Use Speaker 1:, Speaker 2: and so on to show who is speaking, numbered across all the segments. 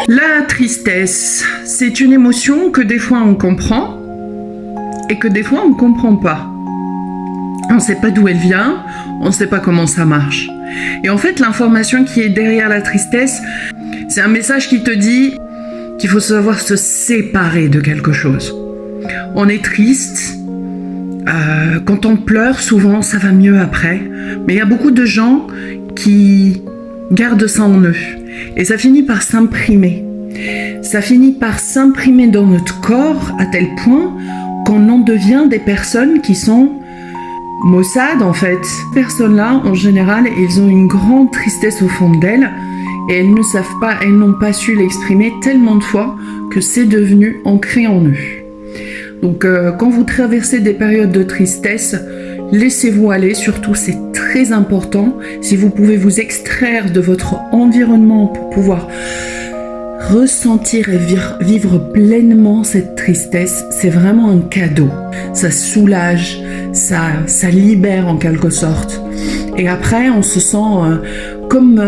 Speaker 1: La tristesse, c'est une émotion que des fois on comprend et que des fois on ne comprend pas. On ne sait pas d'où elle vient, on ne sait pas comment ça marche. Et en fait, l'information qui est derrière la tristesse, c'est un message qui te dit qu'il faut savoir se séparer de quelque chose. On est triste, quand on pleure, souvent ça va mieux après, mais il y a beaucoup de gens qui gardent ça en eux. Et ça finit par s'imprimer. Ça finit par s'imprimer dans notre corps à tel point qu'on en devient des personnes qui sont maussades en fait. Ces personnes-là, en général, elles ont une grande tristesse au fond d'elles et elles ne savent pas, elles n'ont pas su l'exprimer tellement de fois que c'est devenu ancré en eux. Donc quand vous traversez des périodes de tristesse, laissez-vous aller, surtout c'est très important. Si vous pouvez vous extraire de votre environnement pour pouvoir ressentir et vivre pleinement cette tristesse, c'est vraiment un cadeau. Ça soulage, ça libère en quelque sorte. Et après, on se sent comme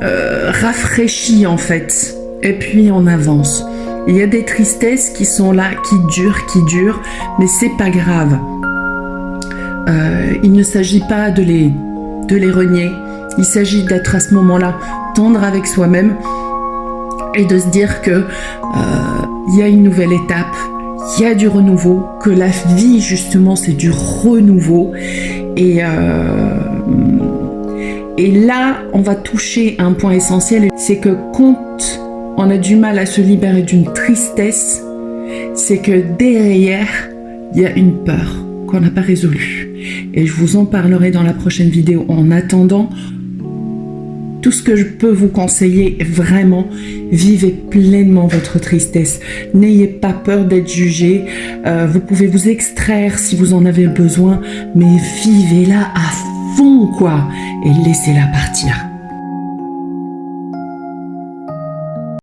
Speaker 1: rafraîchi en fait. Et puis on avance. Il y a des tristesses qui sont là, qui durent, mais c'est pas grave. Il ne s'agit pas de les renier. Il s'agit d'être à ce moment-là tendre avec soi-même et de se dire que il y a une nouvelle étape, il y a du renouveau, que la vie justement c'est du renouveau et là on va toucher un point essentiel, c'est que quand on a du mal à se libérer d'une tristesse, c'est que derrière il y a une peur qu'on n'a pas résolue. Et je vous en parlerai dans la prochaine vidéo. En attendant, tout ce que je peux vous conseiller est vraiment, vivez pleinement votre tristesse. N'ayez pas peur d'être jugé. Vous pouvez vous extraire si vous en avez besoin, mais vivez-la à fond, quoi. Et laissez-la partir.